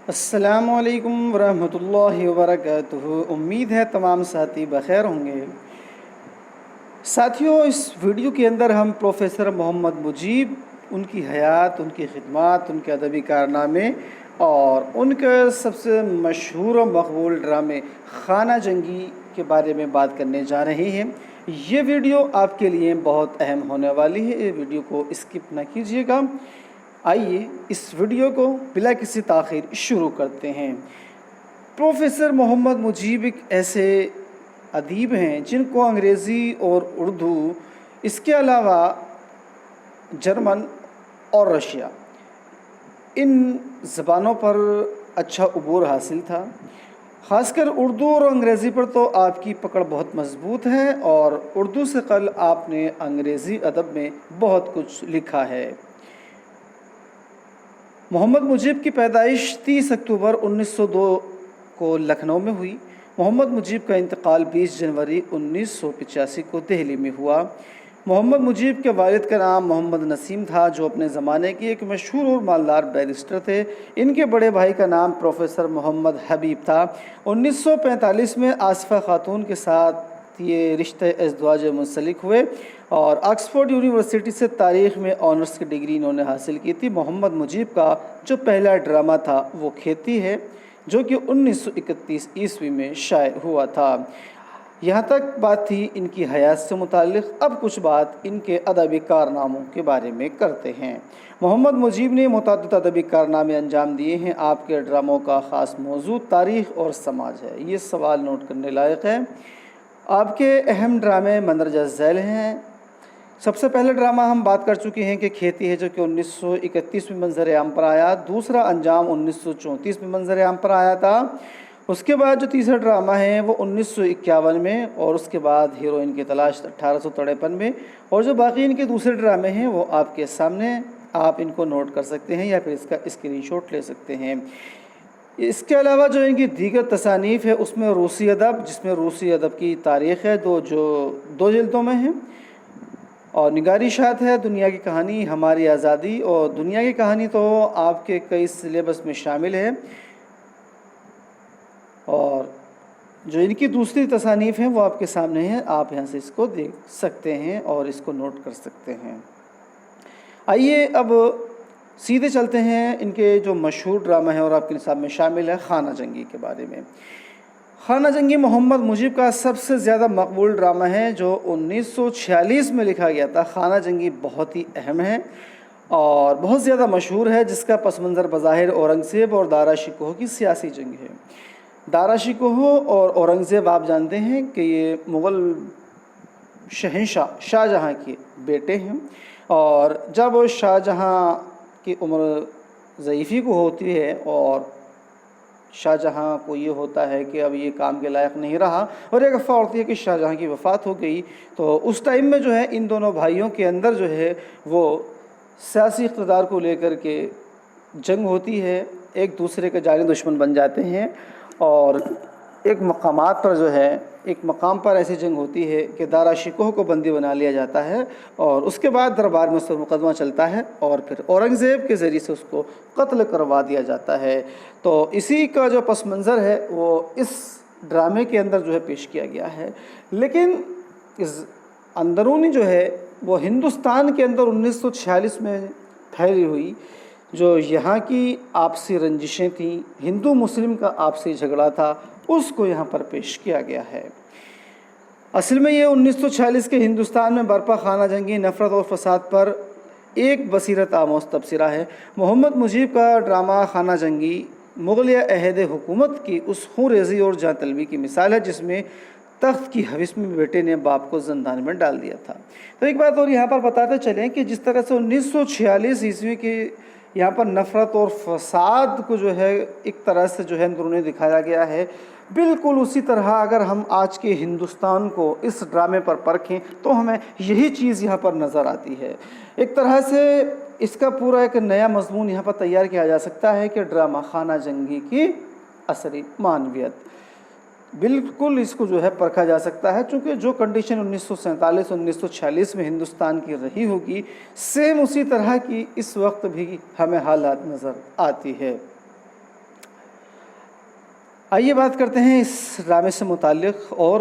السلام علیکم ورحمۃ اللہ وبرکاتہ۔ امید ہے تمام ساتھی بخیر ہوں گے۔ ساتھیوں، اس ویڈیو کے اندر ہم پروفیسر محمد مجیب، ان کی حیات، ان کی خدمات، ان کے ادبی کارنامے اور ان کے سب سے مشہور و مقبول ڈرامے خانہ جنگی کے بارے میں بات کرنے جا رہے ہیں۔ یہ ویڈیو آپ کے لیے بہت اہم ہونے والی ہے، یہ ویڈیو کو اسکپ نہ کیجیے گا۔ آئیے اس ویڈیو کو بلا کسی تاخیر شروع کرتے ہیں۔ پروفیسر محمد مجیب ایک ایسے ادیب ہیں جن کو انگریزی اور اردو، اس کے علاوہ جرمن اور رشیا، ان زبانوں پر اچھا عبور حاصل تھا۔ خاص کر اردو اور انگریزی پر تو آپ کی پکڑ بہت مضبوط ہے، اور اردو سے قبل آپ نے انگریزی ادب میں بہت کچھ لکھا ہے۔ محمد مجیب کی پیدائش 30 اکتوبر 1902 کو لکھنؤ میں ہوئی۔ محمد مجیب کا انتقال 20 جنوری 1985 کو دہلی میں ہوا۔ محمد مجیب کے والد کا نام محمد نسیم تھا، جو اپنے زمانے کی ایک مشہور اور مالدار بیرسٹر تھے۔ ان کے بڑے بھائی کا نام پروفیسر محمد حبیب تھا۔ 1945 میں آصفہ خاتون کے ساتھ یہ رشتہ ازدواج منسلک ہوئے، اور آکسفورڈ یونیورسٹی سے تاریخ میں آنرس کی ڈگری انہوں نے حاصل کی تھی۔ محمد مجیب کا جو پہلا ڈرامہ تھا وہ کھیتی ہے، جو کہ 1931 عیسوی میں شائع ہوا تھا۔ یہاں تک بات تھی ان کی حیات سے متعلق۔ اب کچھ بات ان کے ادبی کارناموں کے بارے میں کرتے ہیں۔ محمد مجیب نے متعدد ادبی کارنامے انجام دیے ہیں۔ آپ کے ڈراموں کا خاص موضوع تاریخ اور سماج ہے۔ یہ سوال نوٹ کرنے لائق ہے۔ آپ کے اہم ڈرامے مندرجہ ذیل ہیں۔ سب سے پہلے ڈرامہ ہم بات کر چکے ہیں کہ کھیتی ہے، جو کہ 1931 میں منظر عام پر آیا۔ دوسرا انجام 1934 میں منظر عام پر آیا تھا۔ اس کے بعد جو تیسرا ڈرامہ ہے وہ 1951 میں، اور اس کے بعد ہیروئن کی تلاش 1853 میں، اور جو باقی ان کے دوسرے ڈرامے ہیں وہ آپ کے سامنے، آپ ان کو نوٹ کر سکتے ہیں یا پھر اس کا اسکرین شاٹ لے سکتے ہیں۔ اس کے علاوہ جو ان کی دیگر تصانیف ہے، اس میں روسی ادب، جس میں روسی ادب کی تاریخ ہے، جو 2 جلدوں میں ہیں، اور نگارشات ہے، دنیا کی کہانی، ہماری آزادی، اور دنیا کی کہانی تو آپ کے کئی سلیبس میں شامل ہے۔ اور جو ان کی دوسری تصانیف ہیں وہ آپ کے سامنے ہیں، آپ یہاں سے اس کو دیکھ سکتے ہیں اور اس کو نوٹ کر سکتے ہیں۔ آئیے اب سیدھے چلتے ہیں ان کے جو مشہور ڈرامہ ہے اور آپ کے نصاب میں شامل ہے خانہ جنگی کے بارے میں۔ خانہ جنگی محمد مجیب کا سب سے زیادہ مقبول ڈرامہ ہے، جو 1946 میں لکھا گیا تھا۔ خانہ جنگی بہت ہی اہم ہے اور بہت زیادہ مشہور ہے، جس کا پس منظر بظاہر اورنگزیب اور دارا شکوہ کی سیاسی جنگ ہے۔ دارا شکوہ اور اورنگزیب آپ جانتے ہیں کہ یہ مغل شہنشاہ شاہ جہاں کے بیٹے ہیں، اور جب شاہ جہاں کی عمر ضعیفی کو ہوتی ہے اور شاہ جہاں کو یہ ہوتا ہے کہ اب یہ کام کے لائق نہیں رہا، اور ایک افواہ ہوتی ہے کہ شاہ جہاں کی وفات ہو گئی، تو اس ٹائم میں جو ہے ان دونوں بھائیوں کے اندر جو ہے وہ سیاسی اقتدار کو لے کر کے جنگ ہوتی ہے، ایک دوسرے کے جانی دشمن بن جاتے ہیں، اور ایک مقام پر ایسی جنگ ہوتی ہے کہ دارا شکوہ کو بندی بنا لیا جاتا ہے، اور اس کے بعد دربار میں اس پر مقدمہ چلتا ہے، اور پھر اورنگزیب کے ذریعے سے اس کو قتل کروا دیا جاتا ہے۔ تو اسی کا جو پس منظر ہے وہ اس ڈرامے کے اندر جو ہے پیش کیا گیا ہے۔ لیکن اس اندرونی جو ہے وہ ہندوستان کے اندر 1946 میں پھیلی ہوئی جو یہاں کی آپسی رنجشیں تھیں، ہندو مسلم کا آپسی جھگڑا تھا، اس کو یہاں پر پیش کیا گیا ہے۔ اصل میں یہ 1946 کے ہندوستان میں برپا خانہ جنگی نفرت اور فساد پر ایک بصیرت آموز تبصرہ ہے۔ محمد مجیب کا ڈرامہ خانہ جنگی مغلیہ عہد حکومت کی اس خون ریزی اور جاں طلبی کی مثال ہے، جس میں تخت کی ہوس میں بیٹے نے باپ کو زندان میں ڈال دیا تھا۔ تو ایک بات اور یہاں پر بتاتے چلیں کہ جس طرح سے 1946 عیسوی کی یہاں پر نفرت اور فساد کو جو ہے ایک طرح سے جو ہے اندرونی دکھایا گیا ہے، بالکل اسی طرح اگر ہم آج کے ہندوستان کو اس ڈرامے پر پرکھیں تو ہمیں یہی چیز یہاں پر نظر آتی ہے۔ ایک طرح سے اس کا پورا ایک نیا مضمون یہاں پر تیار کیا جا سکتا ہے کہ ڈرامہ خانہ جنگی کی عصری معنویت، بالکل اس کو جو ہے پرکھا جا سکتا ہے، چونکہ جو کنڈیشن 1947 1946 میں ہندوستان کی رہی ہوگی، سیم اسی طرح کی اس وقت بھی ہمیں حالات نظر آتی ہے۔ آئیے بات کرتے ہیں اس ڈرامے سے متعلق۔ اور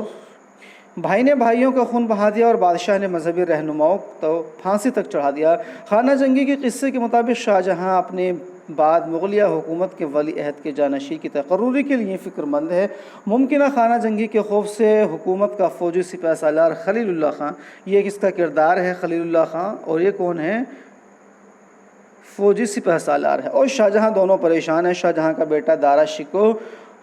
بھائی نے بھائیوں کا خون بہا دیا اور بادشاہ نے مذہبی رہنماؤں کو پھانسی تک چڑھا دیا۔ خانہ جنگی کے قصے کے مطابق شاہ جہاں اپنے بعد مغلیہ حکومت کے ولی عہد کے جانشین کی تقرری کے لیے فکر مند ہے۔ ممکنہ خانہ جنگی کے خوف سے حکومت کا فوجی سپہ سالار خلیل اللہ خان، یہ کس کا کردار ہے؟ خلیل اللہ خان، اور یہ کون ہے؟ فوجی سپہ سالار ہے۔ اور شاہجہاں دونوں پریشان ہیں۔ شاہجہاں کا بیٹا دارا شکوہ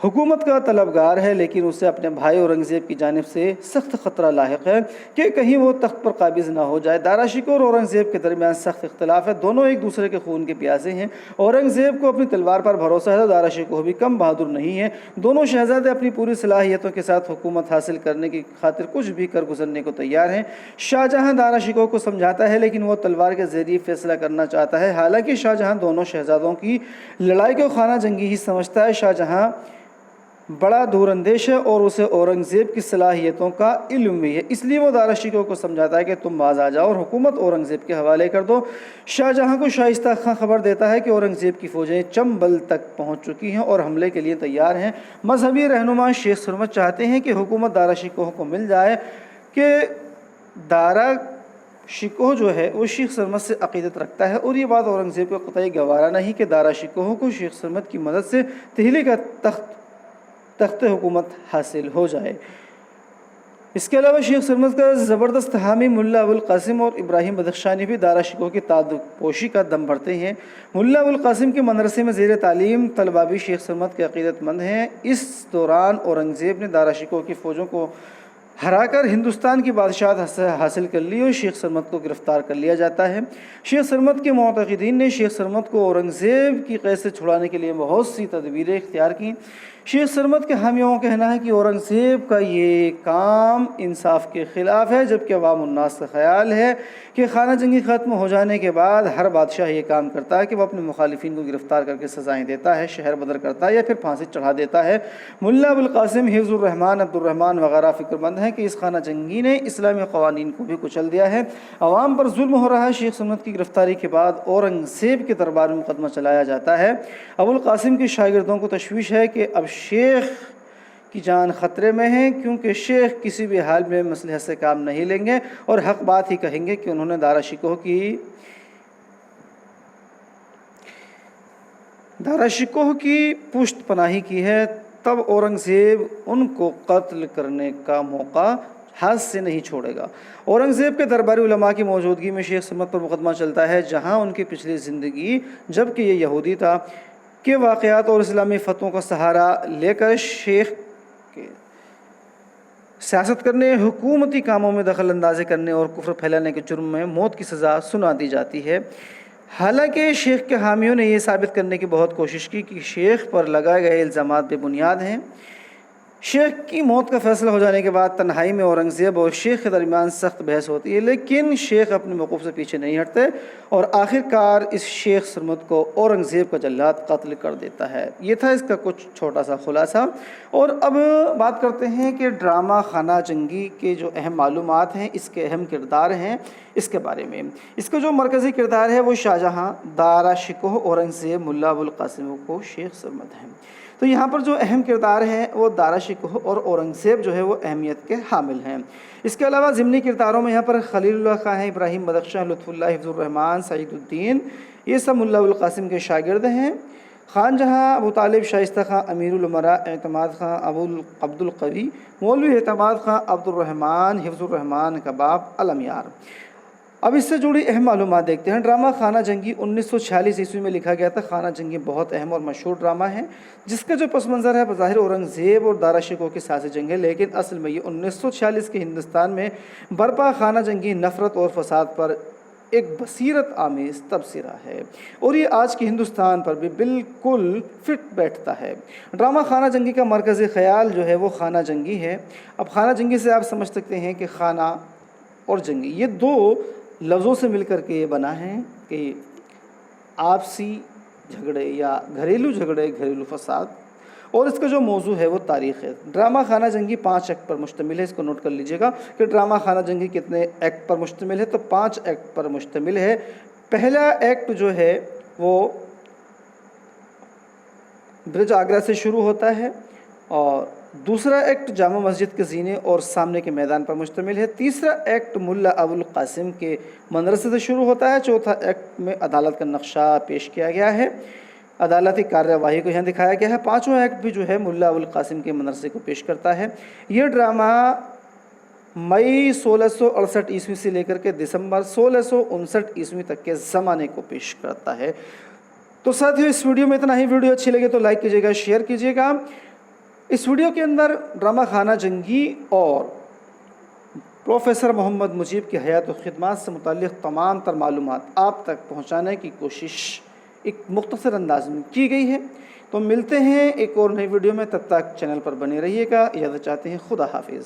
حکومت کا طلبگار ہے، لیکن اسے اپنے بھائی اورنگزیب کی جانب سے سخت خطرہ لاحق ہے کہ کہیں وہ تخت پر قابض نہ ہو جائے۔ دارا شکوہ اور اورنگزیب کے درمیان سخت اختلاف ہے، دونوں ایک دوسرے کے خون کے پیاسے ہیں۔ اورنگزیب کو اپنی تلوار پر بھروسہ ہے تو دارا شکوہ بھی کم بہادر نہیں ہے۔ دونوں شہزادے اپنی پوری صلاحیتوں کے ساتھ حکومت حاصل کرنے کی خاطر کچھ بھی کر گزرنے کو تیار ہیں۔ شاہجہاں دارا شکوہ کو سمجھاتا ہے، لیکن وہ تلوار کے ذریعے فیصلہ کرنا چاہتا ہے۔ حالانکہ شاہجہاں دونوں شہزادوں کی لڑائی کو خانہ جنگی ہی سمجھتا ہے، شاہجہاں بڑا دور اندیش ہے اور اسے اورنگزیب کی صلاحیتوں کا علم بھی ہے، اس لیے وہ دارا شکوہ کو سمجھاتا ہے کہ تم باز آ جاؤ اور حکومت اورنگزیب کے حوالے کر دو۔ شاہجہاں کو شائستہ خاں خبر دیتا ہے کہ اورنگزیب کی فوجیں چمبل تک پہنچ چکی ہیں اور حملے کے لیے تیار ہیں۔ مذہبی رہنما شیخ سرمد چاہتے ہیں کہ حکومت دارا شکوہ کو مل جائے کہ دارا شکوہ جو ہے وہ شیخ سرمد سے عقیدت رکھتا ہے، اور یہ بات اورنگزیب کو قطعی گوارا نہیں کہ دارا شکوہ کو شیخ سرمد کی مدد سے دہلی کا تخت حکومت حاصل ہو جائے۔ اس کے علاوہ شیخ سرمد کا زبردست حامی ملا ابوالقاسم اور ابراہیم بدخشانی بھی دارا شکوہ کی تعدد پوشی کا دم بھرتے ہیں۔ ملا ابوالقاسم کے مدرسے میں زیر تعلیم طلبہ بھی شیخ سرمد کے عقیدت مند ہیں۔ اس دوران اورنگزیب نے دارا شکوہ کی فوجوں کو ہرا کر ہندوستان کی بادشاہت حاصل کر لی اور شیخ سرمد کو گرفتار کر لیا جاتا ہے۔ شیخ سرمد کے معتقدین نے شیخ سرمد کو اورنگزیب کی قید سے چھڑانے کے لیے بہت سی تدبیریں اختیار کیں۔ شیخ سرمد کے حامیوں کا کہنا ہے کہ اورنگزیب کا یہ کام انصاف کے خلاف ہے، جبکہ عوام الناس کا خیال ہے کہ خانہ جنگی ختم ہو جانے کے بعد ہر بادشاہ یہ کام کرتا ہے کہ وہ اپنے مخالفین کو گرفتار کر کے سزائیں دیتا ہے، شہر بدر کرتا ہے یا پھر پھانسی چڑھا دیتا ہے۔ ملا ابوالقاسم، حفظ الرحمان، عبد الرحمان وغیرہ فکر مند ہیں کہ اس خانہ جنگی نے اسلامی قوانین کو بھی کچل دیا ہے، عوام پر ظلم ہو رہا ہے۔ شیخ سرمد کی گرفتاری کے بعد اورنگزیب کے دربار میں مقدمہ چلایا جاتا ہے۔ ابوالقاسم کے شاگردوں کو تشویش ہے کہ اب شیخ کی جان خطرے میں ہے، کیونکہ شیخ کسی بھی حال میں مصلحت سے کام نہیں لیں گے اور حق بات ہی کہیں گے کہ انہوں نے دارا شکوہ کی پشت پناہی کی ہے۔ تب اورنگزیب ان کو قتل کرنے کا موقع ہاتھ سے نہیں چھوڑے گا۔ اورنگزیب کے درباری علماء کی موجودگی میں شیخ سرمد پر مقدمہ چلتا ہے، جہاں ان کی پچھلی زندگی جبکہ یہ یہودی تھا کے واقعات اور اسلامی فتووں کا سہارا لے کر شیخ کے سیاست کرنے، حکومتی کاموں میں دخل اندازی کرنے اور کفر پھیلانے کے جرم میں موت کی سزا سنا دی جاتی ہے۔ حالانکہ شیخ کے حامیوں نے یہ ثابت کرنے کی بہت کوشش کی کہ شیخ پر لگائے گئے الزامات بے بنیاد ہیں۔ شیخ کی موت کا فیصلہ ہو جانے کے بعد تنہائی میں اورنگزیب اور شیخ کے درمیان سخت بحث ہوتی ہے، لیکن شیخ اپنے موقف سے پیچھے نہیں ہٹتے اور آخر کار اس شیخ سرمد کو اورنگزیب کا جلاد قتل کر دیتا ہے۔ یہ تھا اس کا کچھ چھوٹا سا خلاصہ۔ اور اب بات کرتے ہیں کہ ڈرامہ خانہ جنگی کے جو اہم معلومات ہیں، اس کے اہم کردار ہیں، اس کے بارے میں۔ اس کا جو مرکزی کردار ہے وہ شاہجہاں، دارا شکوہ، اورنگزیب، ملا ابوالقاسم کو شیخ سرمد ہیں۔ تو یہاں پر جو اہم کردار ہیں وہ دارا شکوہ اور اورنگزیب جو ہے وہ اہمیت کے حامل ہیں۔ اس کے علاوہ ضمنی کرداروں میں یہاں پر خلیل اللہ خان ہیں، ابراہیم بدخشاں، لطف اللہ، حفظ الرحمان، سعید الدین، یہ سب ملا ابوالقاسم کے شاگرد ہیں۔ خان جہاں، ابو طالب، شائستہ خاں، امیر الامراء، اعتماد خاں، عبد القوی، مولوی اعتماد خاں، عبد الرحمان، حفظ الرحمان کا باپ علمیار۔ اب اس سے جڑی اہم معلومات دیکھتے ہیں۔ ڈرامہ خانہ جنگی 1946 عیسوی میں لکھا گیا تھا۔ خانہ جنگی بہت اہم اور مشہور ڈرامہ ہے، جس کا جو پس منظر ہے بظاہر اورنگزیب اور دارا شکوہ کی سازش جنگ ہے، لیکن اصل میں یہ 1946 کے ہندوستان میں برپا خانہ جنگی نفرت اور فساد پر ایک بصیرت آمیز تبصرہ ہے، اور یہ آج کے ہندوستان پر بھی بالکل فٹ بیٹھتا ہے۔ ڈرامہ خانہ جنگی کا مرکزی خیال جو ہے وہ خانہ جنگی ہے۔ اب خانہ جنگی سے آپ سمجھ سکتے ہیں کہ خانہ اور جنگی یہ دو لفظوں سے مل کر کے یہ بنا ہے کہ آپسی جھگڑے یا گھریلو جھگڑے، گھریلو فساد، اور اس کا جو موضوع ہے وہ تاریخ ہے۔ ڈرامہ خانہ جنگی 5 ایکٹ پر مشتمل ہے، اس کو نوٹ کر لیجئے گا کہ ڈرامہ خانہ جنگی کتنے ایکٹ پر مشتمل ہے، تو 5 ایکٹ پر مشتمل ہے۔ پہلا ایکٹ جو ہے وہ برج آگرہ سے شروع ہوتا ہے اور دوسرا ایکٹ جامع مسجد کے زینے اور سامنے کے میدان پر مشتمل ہے۔ تیسرا ایکٹ ملا ابوالقاسم کے مدرسے سے شروع ہوتا ہے۔ چوتھا ایکٹ میں عدالت کا نقشہ پیش کیا گیا ہے، عدالتی کارروائی کو یہاں دکھایا گیا ہے۔ پانچواں ایکٹ بھی جو ہے ملا ابوالقاسم کے مدرسے کو پیش کرتا ہے۔ یہ ڈرامہ مئی 1668 عیسوی سے لے کر کے دسمبر 1659 عیسوی تک کے زمانے کو پیش کرتا ہے۔ تو ساتھیو اس ویڈیو میں اتنا ہی۔ ویڈیو اچھی لگے تو لائک کیجیے گا، شیئر کیجیے گا۔ اس ویڈیو کے اندر ڈرامہ خانہ جنگی اور پروفیسر محمد مجیب کی حیات و خدمات سے متعلق تمام تر معلومات آپ تک پہنچانے کی کوشش ایک مختصر انداز میں کی گئی ہے۔ تو ملتے ہیں ایک اور نئی ویڈیو میں، تب تک چینل پر بنے رہیے گا۔ اجازت چاہتے ہیں، خدا حافظ۔